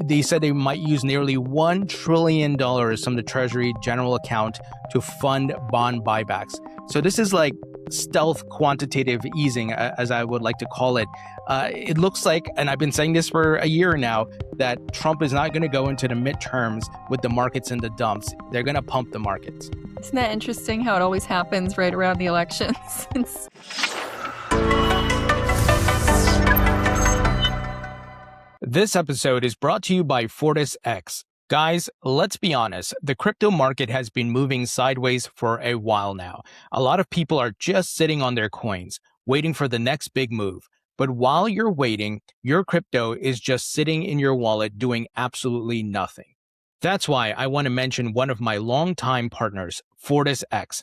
They said they might use nearly $1 trillion from the Treasury general account to fund bond buybacks. So this is like stealth quantitative easing, as I would like to call it. It looks like, and I've been saying this for a year now, that Trump is not going to go into the midterms with the markets in the dumps. They're going to pump the markets. Isn't that interesting how it always happens right around the elections? This episode is brought to you by FortisX. Guys, let's be honest, the crypto market has been moving sideways for a while now. A lot of people are just sitting on their coins, waiting for the next big move. But while you're waiting, your crypto is just sitting in your wallet doing absolutely nothing. That's why I want to mention one of my longtime partners, FortisX.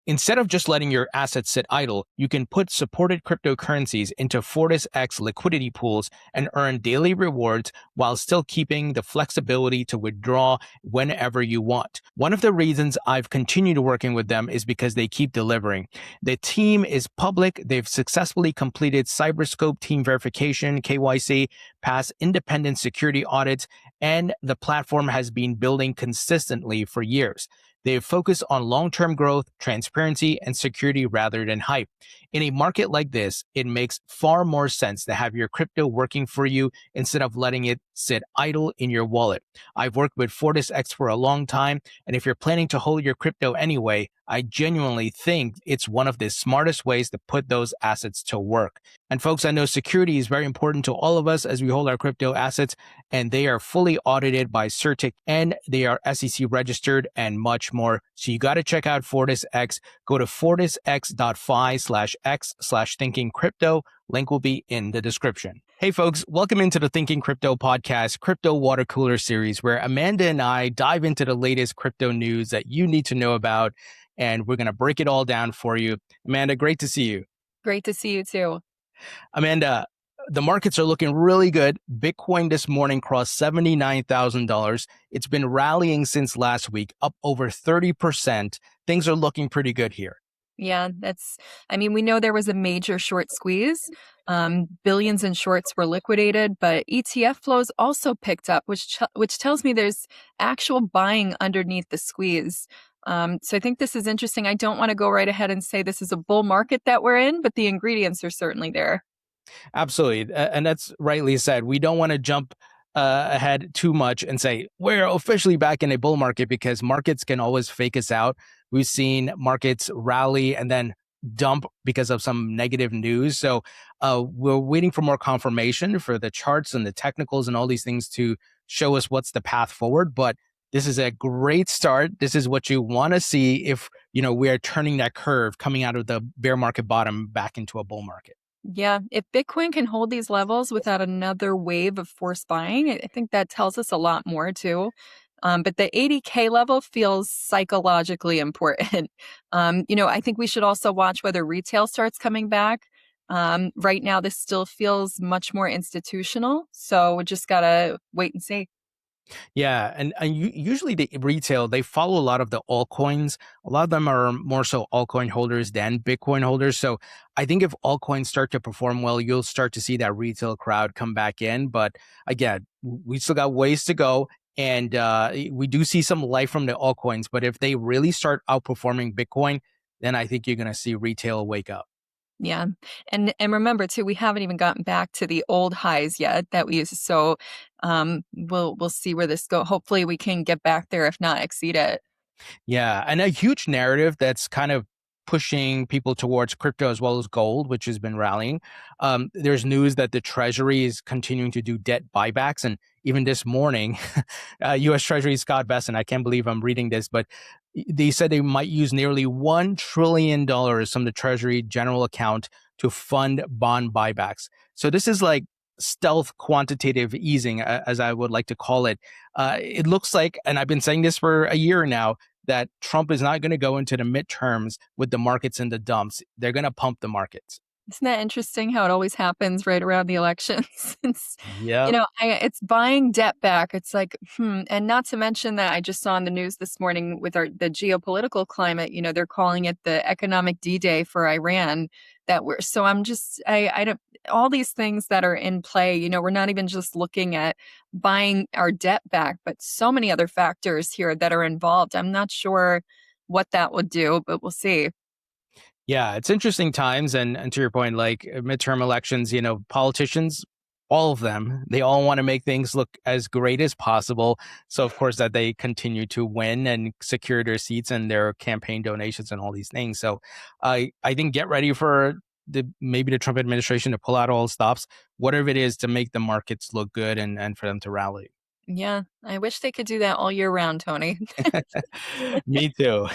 Instead of just letting your assets sit idle, you can put supported cryptocurrencies into FortisX liquidity pools and earn daily rewards while still keeping the flexibility to withdraw whenever you want. One of the reasons I've continued working with them is because they keep delivering. The team is public. They've successfully completed Cyberscope team verification, KYC, passed independent security audits, and the platform has been building consistently for years. They focus on long-term growth, transparency, and security rather than hype. In a market like this, it makes far more sense to have your crypto working for you instead of letting it sit idle in your wallet. I've worked with FortisX for a long time, and if you're planning to hold your crypto anyway, I genuinely think it's one of the smartest ways to put those assets to work. And folks, I know security is very important to all of us as we hold our crypto assets, and they are fully audited by CertiK, and they are SEC registered and much more. So you got to check out FortisX. Go to fortisx.fi/x/thinkingcrypto. Link will be in the description. Hey folks, welcome into the Thinking Crypto podcast, Crypto Water Cooler series, where Amanda and I dive into the latest crypto news that you need to know about, and we're going to break it all down for you. Amanda, great to see you. Great to see you too. Amanda, the markets are looking really good. Bitcoin this morning crossed $79,000. It's been rallying since last week, up over 30%. Things are looking pretty good here. Yeah, we know there was a major short squeeze. Billions in shorts were liquidated, but ETF flows also picked up, which tells me there's actual buying underneath the squeeze. So I think this is interesting. I don't want to go right ahead and say this is a bull market that we're in, but the ingredients are certainly there. Absolutely. And that's rightly said. We don't want to jump ahead too much and say we're officially back in a bull market, because markets can always fake us out. We've seen markets rally and then dump because of some negative news. So we're waiting for more confirmation for the charts and the technicals and all these things to show us what's the path forward. But this is a great start. This is what you want to see if, we are turning that curve coming out of the bear market bottom back into a bull market. Yeah, if Bitcoin can hold these levels without another wave of forced buying, I think that tells us a lot more too. But the 80K level feels psychologically important. I think we should also watch whether retail starts coming back. Right now, this still feels much more institutional. So we just got to wait and see. Yeah, and usually the retail, they follow a lot of the altcoins. A lot of them are more so altcoin holders than Bitcoin holders. So I think if altcoins start to perform well, you'll start to see that retail crowd come back in. But again, we still got ways to go. And we do see some life from the altcoins. But if they really start outperforming Bitcoin, then I think you're going to see retail wake up. Yeah. And remember too, we haven't even gotten back to the old highs yet that we used. So we'll see where this goes. Hopefully we can get back there, if not exceed it. Yeah. And a huge narrative that's kind of pushing people towards crypto as well as gold, which has been rallying. There's news that the Treasury is continuing to do debt buybacks. And even this morning, U.S. Treasury Scott Bessent, I can't believe I'm reading this, but they said they might use nearly $1 trillion from the Treasury general account to fund bond buybacks. So this is like stealth quantitative easing, as I would like to call it. It looks like, and I've been saying this for a year now, that Trump is not going to go into the midterms with the markets in the dumps. They're going to pump the markets. Isn't that interesting how it always happens right around the elections? Yeah. It's buying debt back. It's like, and not to mention that I just saw on the news this morning with the geopolitical climate, they're calling it the economic D-Day for Iran. So I'm just, all these things that are in play. We're not even just looking at buying our debt back, but so many other factors here that are involved. I'm not sure what that would do, but we'll see. Yeah, it's interesting times. And to your point, like midterm elections, politicians, all of them, they all want to make things look as great as possible. So, of course, that they continue to win and secure their seats and their campaign donations and all these things. So, I think get ready for maybe the Trump administration to pull out all stops, whatever it is to make the markets look good and for them to rally. Yeah, I wish they could do that all year round, Tony. Me too.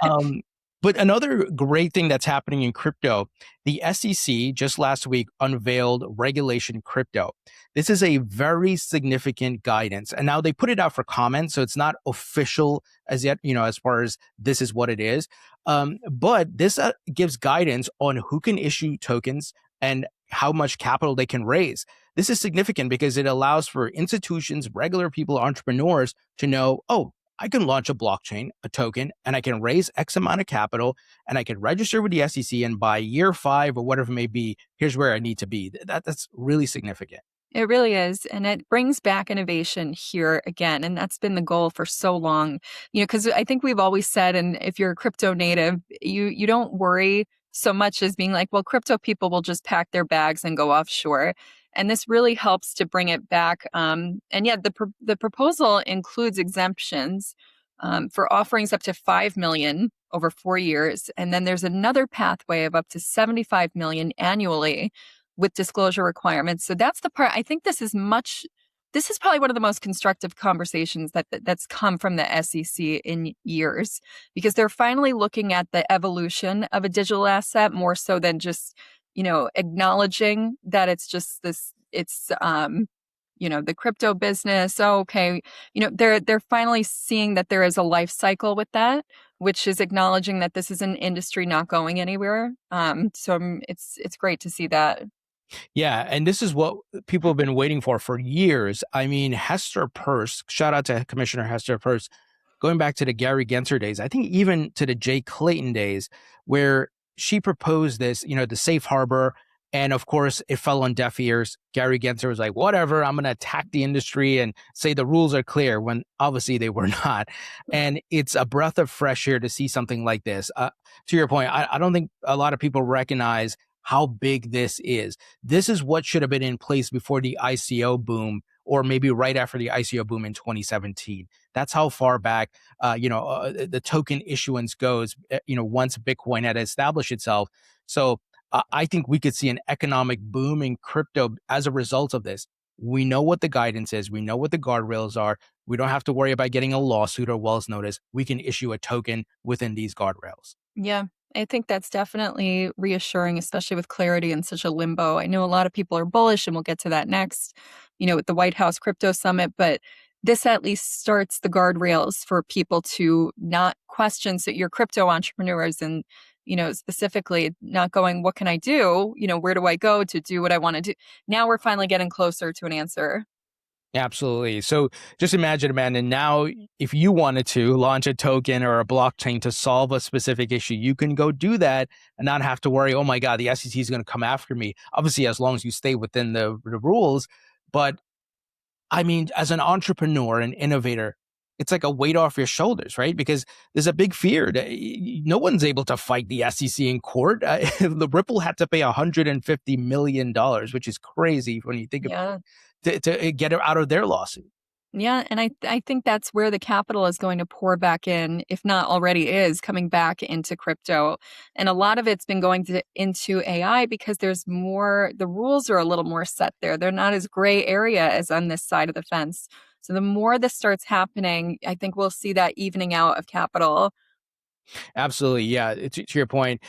Um, but another great thing that's happening in crypto, the SEC just last week unveiled regulation crypto. This is a very significant guidance. And now they put it out for comment, so it's not official as yet, as far as this is what it is. But this gives guidance on who can issue tokens and how much capital they can raise. This is significant because it allows for institutions, regular people, entrepreneurs to know, oh, I can launch a blockchain, a token, and I can raise X amount of capital, and I can register with the SEC. And by year 5 or whatever it may be, here's where I need to be. That's really significant. It really is. And it brings back innovation here again. And that's been the goal for so long, because I think we've always said, and if you're a crypto native, you don't worry so much as being like, well, crypto people will just pack their bags and go offshore. And this really helps to bring it back. And yeah, the proposal includes exemptions for offerings up to 5 million over 4 years. And then there's another pathway of up to 75 million annually with disclosure requirements. So that's the part. I think this is probably one of the most constructive conversations that's come from the SEC in years, because they're finally looking at the evolution of a digital asset more so than just, acknowledging that it's just this, it's, the crypto business. Oh, okay. They're finally seeing that there is a life cycle with that, which is acknowledging that this is an industry not going anywhere. It's great to see that. Yeah, and this is what people have been waiting for years. I mean, Hester Peirce, shout out to Commissioner Hester Peirce, going back to the Gary Gensler days, I think even to the Jay Clayton days, where she proposed this, the safe harbor. And of course, it fell on deaf ears. Gary Gensler was like, whatever, I'm going to attack the industry and say the rules are clear, when obviously they were not. And it's a breath of fresh air to see something like this. To your point, I don't think a lot of people recognize how big this is. This is what should have been in place before the ICO boom, or maybe right after the ICO boom in 2017. That's how far back, the token issuance goes, once Bitcoin had established itself. So I think we could see an economic boom in crypto as a result of this. We know what the guidance is. We know what the guardrails are. We don't have to worry about getting a lawsuit or Wells notice. We can issue a token within these guardrails. Yeah, I think that's definitely reassuring, especially with clarity in such a limbo. I know a lot of people are bullish, and we'll get to that next, with the White House Crypto Summit, but this at least starts the guardrails for people to not question. So your crypto entrepreneurs and, specifically not going, what can I do? Where do I go to do what I want to do? Now we're finally getting closer to an answer. Absolutely. So just imagine, Amanda, now if you wanted to launch a token or a blockchain to solve a specific issue, you can go do that and not have to worry, oh my God, the SEC is going to come after me. Obviously, as long as you stay within the rules. But I mean, as an entrepreneur and innovator, it's like a weight off your shoulders, right? Because there's a big fear that no one's able to fight the SEC in court. The Ripple had to pay $150 million, which is crazy when you think Yeah. to get it out of their lawsuit. Yeah, and I think that's where the capital is going to pour back in, if not already is coming back into crypto. And a lot of it's been going into AI because the rules are a little more set there. They're not as gray area as on this side of the fence. So the more this starts happening, I think we'll see that evening out of capital. Absolutely. Yeah. To your point,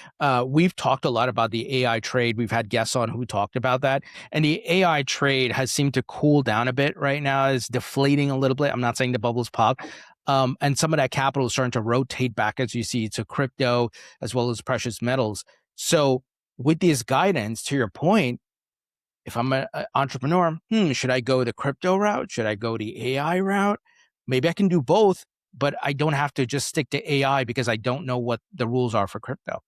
we've talked a lot about the AI trade. We've had guests on who talked about that. And the AI trade has seemed to cool down a bit right now. It's deflating a little bit. I'm not saying the bubbles pop. And some of that capital is starting to rotate back, as you see, to crypto as well as precious metals. So with this guidance, to your point, if I'm an entrepreneur, should I go the crypto route? Should I go the AI route? Maybe I can do both, but I don't have to just stick to AI because I don't know what the rules are for crypto.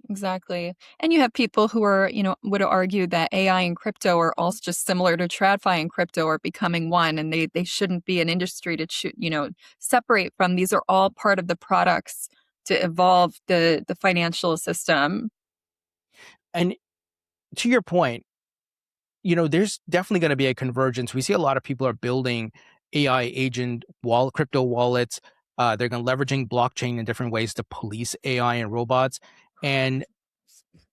Exactly. And you have people who are, would argue that AI and crypto are also just similar to TradFi and crypto are becoming one, and they shouldn't be an industry to separate from. These are all part of the products to evolve the financial system. And to your point, there's definitely going to be a convergence. We see a lot of people are building AI agent crypto wallets. They're going to leveraging blockchain in different ways to police AI and robots. And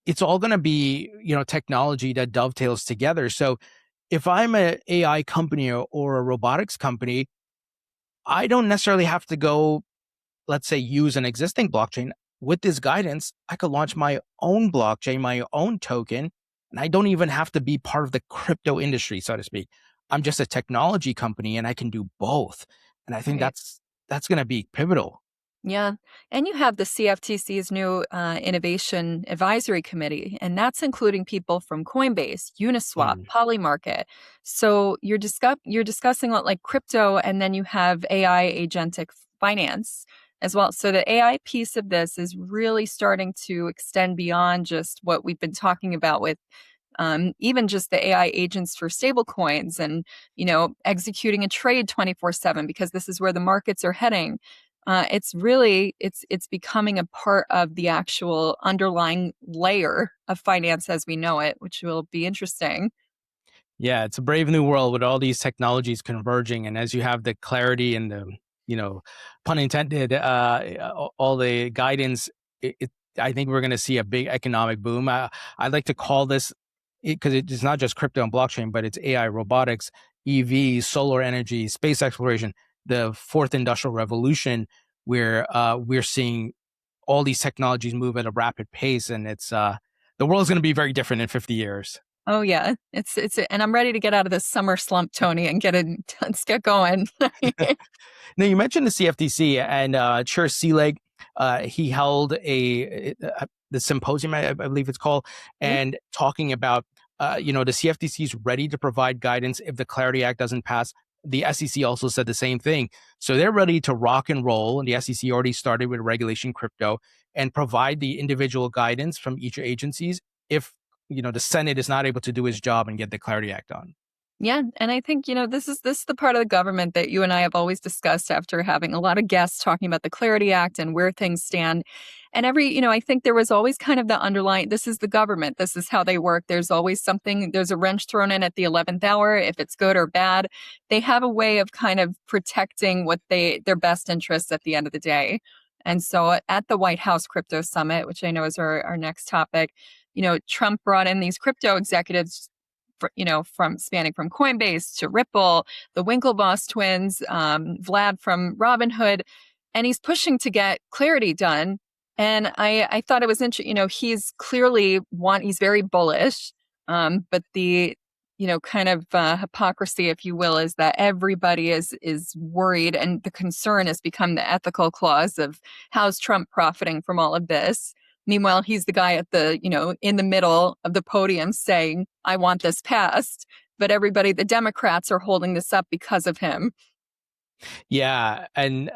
it's all going to be, technology that dovetails together. So if I'm an AI company or a robotics company, I don't necessarily have to go, let's say, use an existing blockchain. With this guidance, I could launch my own blockchain, my own token, and I don't even have to be part of the crypto industry, so to speak. I'm just a technology company and I can do both. And I think Right. that's going to be pivotal. Yeah. And you have the CFTC's new Innovation Advisory Committee, and that's including people from Coinbase, Uniswap, Mm. Polymarket. So you're discussing like crypto, and then you have AI agentic finance as well. So the AI piece of this is really starting to extend beyond just what we've been talking about with even just the AI agents for stable coins and, executing a trade 24/7 because this is where the markets are heading. It's really it's becoming a part of the actual underlying layer of finance as we know it, which will be interesting. Yeah, it's a brave new world with all these technologies converging. And as you have the clarity and the, pun intended, all the guidance, I think we're going to see a big economic boom. I'd like to call this, because it's not just crypto and blockchain, but it's AI, robotics, EV, solar energy, space exploration, the fourth industrial revolution, where we're seeing all these technologies move at a rapid pace. And the world's going to be very different in 50 years. Oh yeah, and I'm ready to get out of this summer slump, Tony, and let's get going. Now, you mentioned the CFTC and Chair Seelig. He held the symposium, I believe it's called, Yeah. and talking about, the CFTC is ready to provide guidance if the Clarity Act doesn't pass. The SEC also said the same thing. So they're ready to rock and roll. And the SEC already started with regulation crypto and provide the individual guidance from each agencies if, the Senate is not able to do his job and get the Clarity Act on. Yeah, and I think, this is the part of the government that you and I have always discussed after having a lot of guests talking about the Clarity Act and where things stand. And I think there was always kind of the underlying, this is the government, this is how they work. There's always something, there's a wrench thrown in at the 11th hour, if it's good or bad. They have a way of kind of protecting their best interests at the end of the day. And so at the White House Crypto Summit, which I know is our next topic, Trump brought in these crypto executives from spanning from Coinbase to Ripple, the Winklevoss twins, Vlad from Robinhood, and he's pushing to get clarity done. And I thought it was interesting. He's clearly he's very bullish, but the kind of hypocrisy, if you will, is that everybody is worried, and the concern has become the ethical clause of how's Trump profiting from all of this. Meanwhile, he's the guy at in the middle of the podium saying, I want this passed. But the Democrats are holding this up because of him. Yeah, and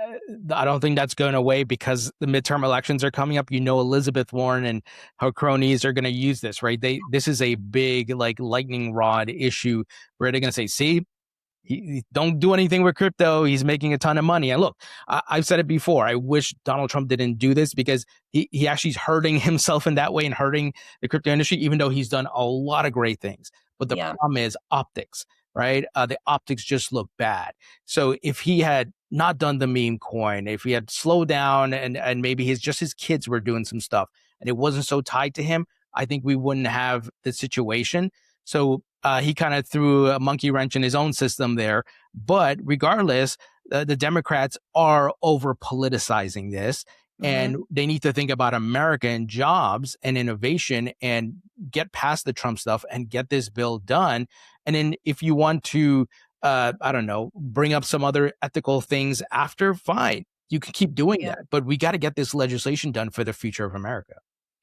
I don't think that's going away because the midterm elections are coming up. Elizabeth Warren and her cronies are going to use this, right? This is a big like lightning rod issue where they're going to say, "See, he don't do anything with crypto. He's making a ton of money." And look, I've said it before. I wish Donald Trump didn't do this because he actually is hurting himself in that way and hurting the crypto industry, even though he's done a lot of great things. But the Yeah. problem is optics, right? The optics just look bad. So if he had not done the meme coin, if he had slowed down and maybe his kids were doing some stuff and it wasn't so tied to him, I think we wouldn't have the situation. So he kind of threw a monkey wrench in his own system there. But regardless, the Democrats are over politicizing this. Mm-hmm. And they need to think about America and jobs and innovation and get past the Trump stuff and get this bill done. And then if you want to, I don't know, bring up some other ethical things after, fine. You can keep doing Yeah. that. But we got to get this legislation done for the future of America.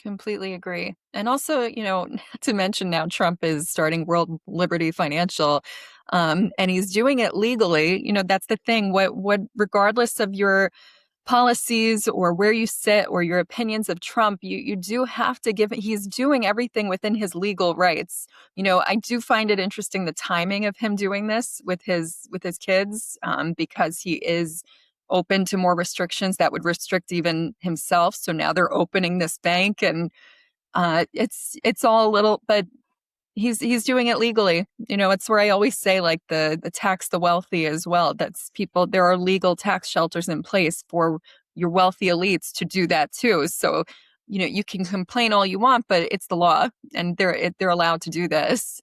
Completely agree. And also, not to mention now Trump is starting World Liberty Financial, and he's doing it legally. That's the thing. What regardless of your policies or where you sit or your opinions of Trump, you do have to give it. He's doing everything within his legal rights. I do find it interesting the timing of him doing this with his kids, because he is open to more restrictions that would restrict even himself. So now they're opening this bank, and it's all a little, but he's doing it legally. It's where I always say, like, the tax the wealthy as well. That's people. There are legal tax shelters in place for your wealthy elites to do that too. So, you can complain all you want, but it's the law, and they're allowed to do this.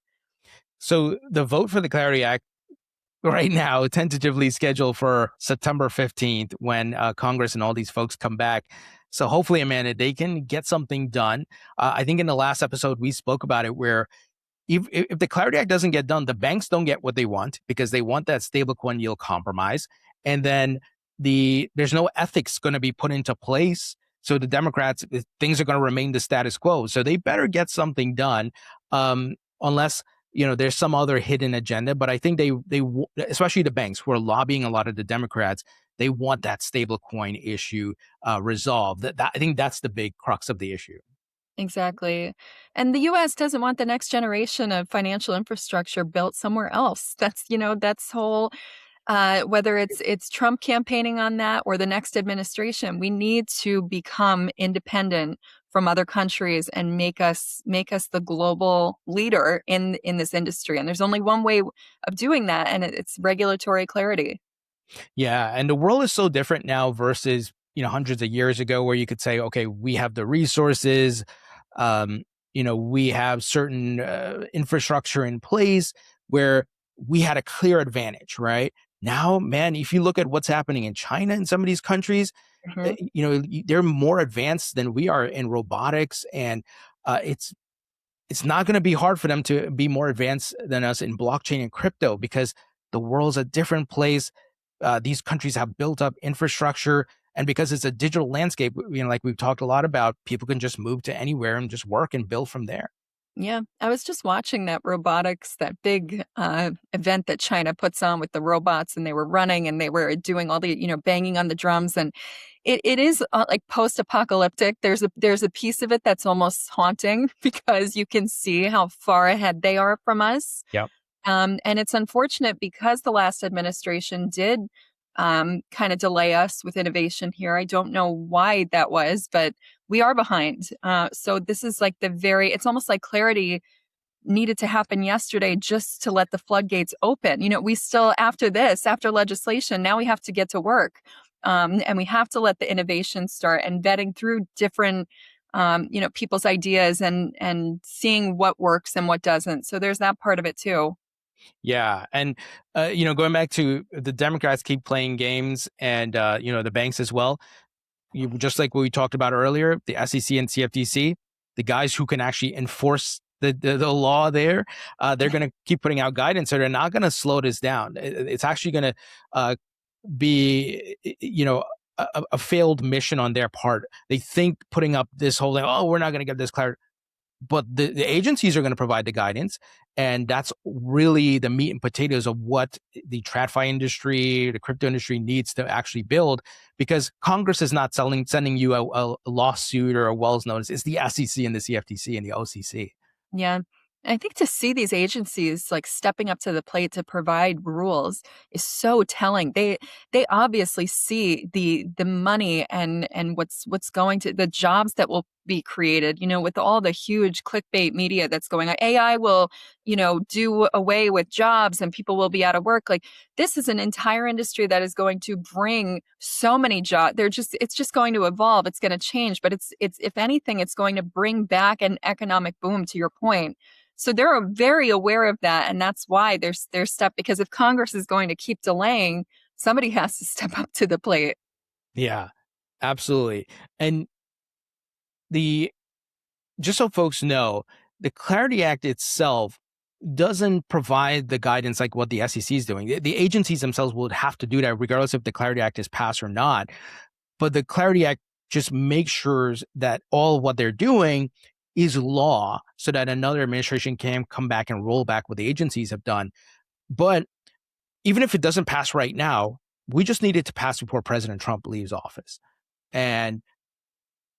So the vote for the Clarity Act right now, tentatively scheduled for September 15th, when Congress and all these folks come back. So hopefully, Amanda, they can get something done. I think in the last episode, we spoke about it, where if the Clarity Act doesn't get done, the banks don't get what they want because they want that stablecoin yield compromise. And then there's no ethics going to be put into place. So the Democrats, things are going to remain the status quo. So they better get something done, unless there's some other hidden agenda. But I think they especially the banks who are lobbying a lot of the Democrats, they want that stablecoin issue resolved. I think that's the big crux of the issue. Exactly. And the US doesn't want the next generation of financial infrastructure built somewhere else. That's whole, whether it's Trump campaigning on that or the next administration, we need to become independent from other countries and make us the global leader in this industry. And there's only one way of doing that, and it's regulatory clarity. Yeah, and the world is so different now versus hundreds of years ago, where you could say, okay, we have the resources, we have certain infrastructure in place where we had a clear advantage, right? Now, man, if you look at what's happening in China and some of these countries, they're more advanced than we are in robotics, and it's not going to be hard for them to be more advanced than us in blockchain and crypto, because the world's a different place. These countries have built up infrastructure, and because it's a digital landscape, like we've talked a lot about, people can just move to anywhere and just work and build from there. Yeah, I was just watching that big event that China puts on with the robots, and they were running and they were doing all the, banging on the drums. And it is like post-apocalyptic. There's a piece of it that's almost haunting because you can see how far ahead they are from us. Yep. And it's unfortunate because the last administration did kind of delay us with innovation here. I don't know why that was, but we are behind. So this is like it's almost like clarity needed to happen yesterday just to let the floodgates open. We still, after legislation, now we have to get to work. And we have to let the innovation start, and vetting through different people's ideas and seeing what works and what doesn't. So there's that part of it too. Yeah. And, going back to the Democrats keep playing games, and, the banks as well. Just like what we talked about earlier, the SEC and CFTC, the guys who can actually enforce the law there, they're going to keep putting out guidance. So they're not going to slow this down. It's actually going to be, a failed mission on their part. They think putting up this whole thing, we're not going to get this clarity. But the agencies are going to provide the guidance, and that's really the meat and potatoes of what the TradFi industry, the crypto industry needs to actually build, because Congress is not sending you a lawsuit or a Wells notice. It's the SEC and the CFTC and the OCC. Yeah. I think to see these agencies like stepping up to the plate to provide rules is so telling. They obviously see the money and what's going to the jobs that will be created, with all the huge clickbait media that's going on. AI will, do away with jobs and people will be out of work. Like, this is an entire industry that is going to bring so many jobs. It's just going to evolve. It's going to change, but it's if anything, it's going to bring back an economic boom, to your point. So they're very aware of that, and that's why they're because if Congress is going to keep delaying, somebody has to step up to the plate. Yeah, absolutely. And just so folks know, the Clarity Act itself doesn't provide the guidance like what the SEC is doing. The agencies themselves would have to do that regardless if the Clarity Act is passed or not. But the Clarity Act just makes sure that all what they're doing is law, so that another administration can come back and roll back what the agencies have done. But even if it doesn't pass right now, we just need it to pass before President Trump leaves office. And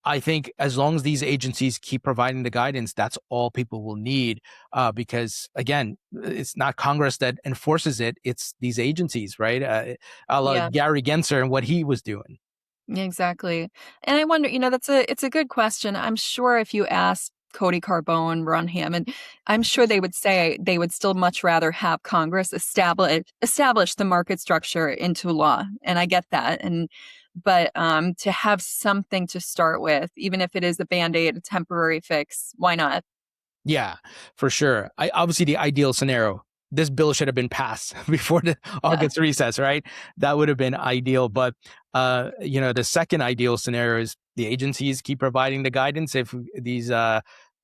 I think as long as these agencies keep providing the guidance, that's all people will need. Because again, it's not Congress that enforces it; it's these agencies, right? A la Yeah. Gary Gensler and what he was doing. Exactly. And I wonder, it's a good question. I'm sure if you ask Cody Carbone, Ron Hammond, I'm sure they would say they would still much rather have Congress establish the market structure into law. And I get that. But to have something to start with, even if it is a band-aid, a temporary fix, why not? Yeah, for sure. Obviously, the ideal scenario, this bill should have been passed before the Yeah. August recess, right? That would have been ideal. But the second ideal scenario is the agencies keep providing the guidance if these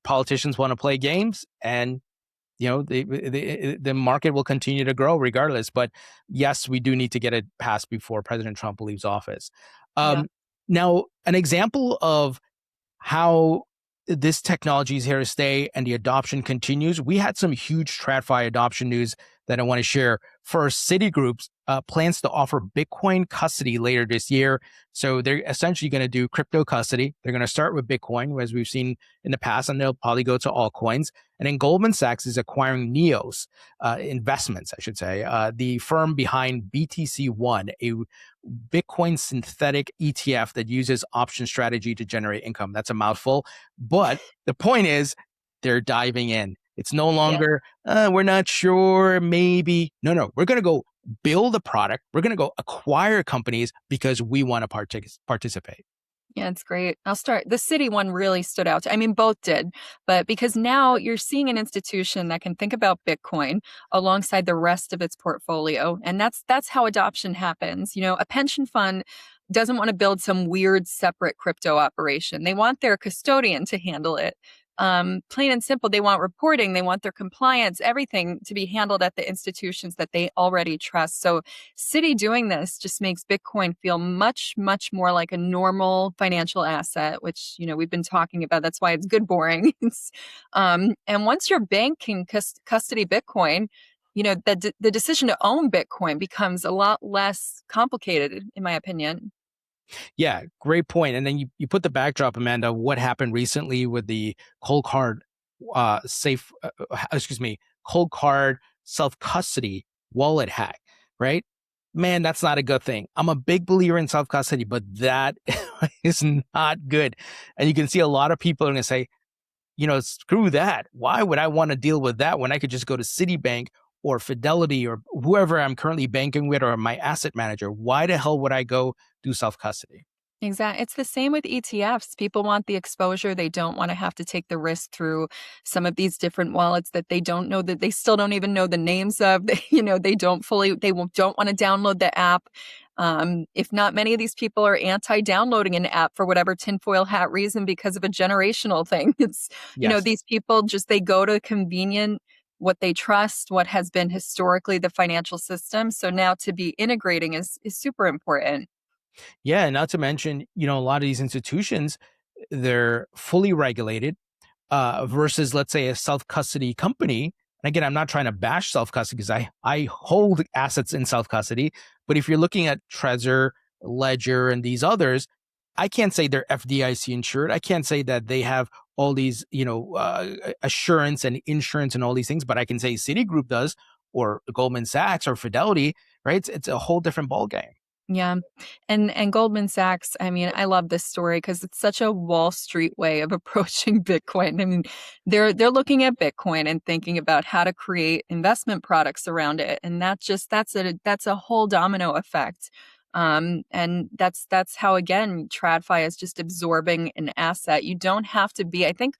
politicians want to play games, and the market will continue to grow regardless. But yes, we do need to get it passed before President Trump leaves office. Yeah. Um, Now, an example of how this technology is here to stay and the adoption continues. We had some huge TradFi adoption news that I want to share. First, Citigroup's plans to offer Bitcoin custody later this year. So they're essentially going to do crypto custody. They're going to start with Bitcoin, as we've seen in the past, and they'll probably go to altcoins. And then Goldman Sachs is acquiring Neos Investments, I should say, the firm behind BTC One, a Bitcoin synthetic ETF that uses option strategy to generate income. That's a mouthful. But the point is, they're diving in. It's no Yeah. longer, we're not sure, maybe. No, we're going to go build a product. We're going to go acquire companies because we want to participate. Yeah, it's great. I'll start. The city one really stood out. I mean, both did, but because now you're seeing an institution that can think about Bitcoin alongside the rest of its portfolio, and that's how adoption happens. A pension fund doesn't want to build some weird separate crypto operation. They want their custodian to handle it. Plain and simple, they want reporting, they want their compliance, everything to be handled at the institutions that they already trust. So Citi doing this just makes Bitcoin feel much, much more like a normal financial asset, which, we've been talking about. That's why it's good boring. And once your bank can custody Bitcoin, the decision to own Bitcoin becomes a lot less complicated, in my opinion. Yeah, great point. And then you put the backdrop, Amanda, what happened recently with the cold card safe, cold card self custody wallet hack, right? Man, that's not a good thing. I'm a big believer in self custody, but that is not good. And you can see a lot of people are going to say, screw that. Why would I want to deal with that when I could just go to Citibank or Fidelity or whoever I'm currently banking with or my asset manager? Why the hell would I go do self custody? Exactly. It's the same with ETFs. People want the exposure. They don't want to have to take the risk through some of these different wallets that they don't know, that they still don't even know the names of. They don't don't want to download the app. If not, many of these people are anti-downloading an app for whatever tinfoil hat reason because of a generational thing. It's, Yes. these people they go to convenient, what they trust, what has been historically the financial system. So now to be integrating is super important. Yeah. Not to mention, a lot of these institutions, they're fully regulated versus, let's say, a self custody company. And again, I'm not trying to bash self custody because I hold assets in self custody. But if you're looking at Trezor, Ledger, and these others, I can't say they're FDIC insured. I can't say that they have all these, assurance and insurance and all these things. But I can say Citigroup does, or Goldman Sachs, or Fidelity, right? It's a whole different ballgame. Yeah. And Goldman Sachs, I mean, I love this story because it's such a Wall Street way of approaching Bitcoin. I mean, they're looking at Bitcoin and thinking about how to create investment products around it. And that's a whole domino effect. And that's how, again, TradFi is just absorbing an asset. You don't have to be, I think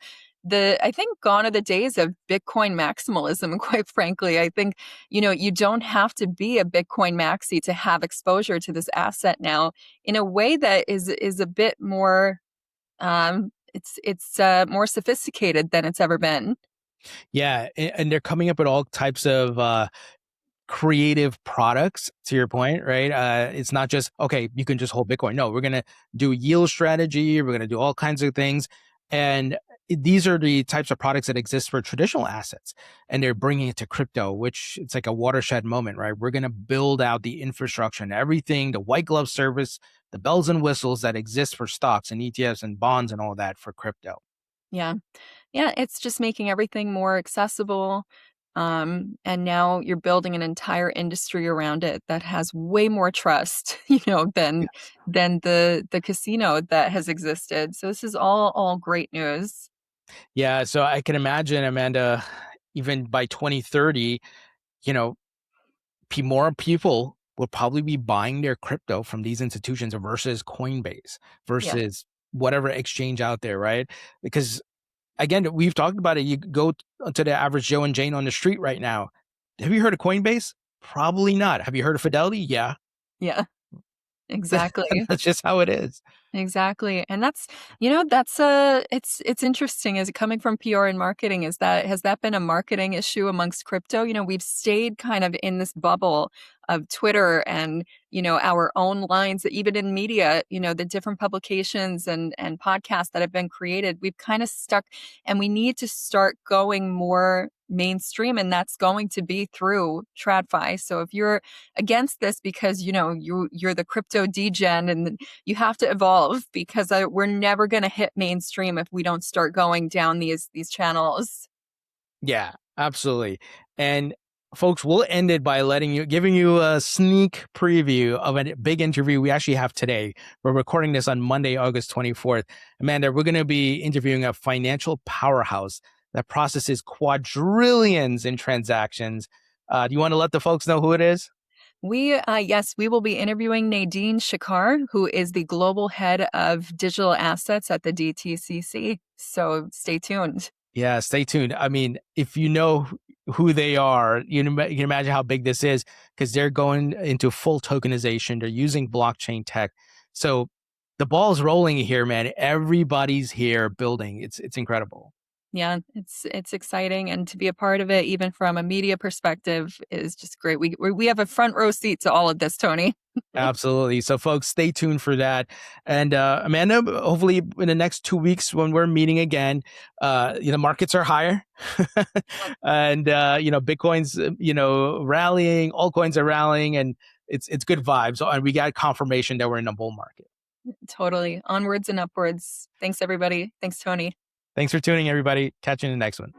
gone are the days of Bitcoin maximalism. Quite frankly, I think, you don't have to be a Bitcoin maxi to have exposure to this asset now in a way that is a bit more, it's more sophisticated than it's ever been. Yeah. And they're coming up with all types of creative products, to your point, right? It's not just, okay, you can just hold Bitcoin. No, we're going to do yield strategy. We're going to do all kinds of things. And these are the types of products that exist for traditional assets, and they're bringing it to crypto, which it's like a watershed moment, right? We're going to build out the infrastructure and everything, the white glove service, the bells and whistles that exist for stocks and ETFs and bonds and all that for crypto. Yeah. Yeah, it's just making everything more accessible. And now you're building an entire industry around it that has way more trust, than the casino that has existed. So this is all great news. Yeah, so I can imagine, Amanda, even by 2030, you know, more people will probably be buying their crypto from these institutions versus Coinbase, Yeah. whatever exchange out there, right? Because again, we've talked about it. You go to the average Joe and Jane on the street right now. Have you heard of Coinbase? Probably not. Have you heard of Fidelity? Yeah. Yeah, exactly. That's just how it is. Exactly. And it's interesting as it coming from PR and marketing, has that been a marketing issue amongst crypto? We've stayed kind of in this bubble of Twitter and, our own lines, even in media, the different publications and podcasts that have been created. We've kind of stuck, and we need to start going more mainstream, and that's going to be through TradFi. So if you're against this because, you're the crypto degen, and you have to evolve, because we're never going to hit mainstream if we don't start going down these channels. Yeah, absolutely. And folks, we'll end it by giving you a sneak preview of a big interview we actually have today. We're recording this on Monday, August 24th. Amanda, we're going to be interviewing a financial powerhouse that processes quadrillions in transactions. Do you want to let the folks know who it is? Yes, we will be interviewing Nadine Shakar, who is the global head of digital assets at the DTCC. So stay tuned. Yeah, stay tuned. I mean, if you know who they are, you can imagine how big this is, because they're going into full tokenization. They're using blockchain tech. So the ball's rolling here, man. Everybody's here building. It's incredible. Yeah, it's exciting, and to be a part of it, even from a media perspective, is just great. We have a front row seat to all of this, Tony. Absolutely. So, folks, stay tuned for that. And Amanda, hopefully in the next 2 weeks when we're meeting again, markets are higher, and Bitcoin's rallying, altcoins are rallying, and it's good vibes. And we got confirmation that we're in a bull market. Totally. Onwards and upwards. Thanks, everybody. Thanks, Tony. Thanks for tuning, everybody. Catch you in the next one.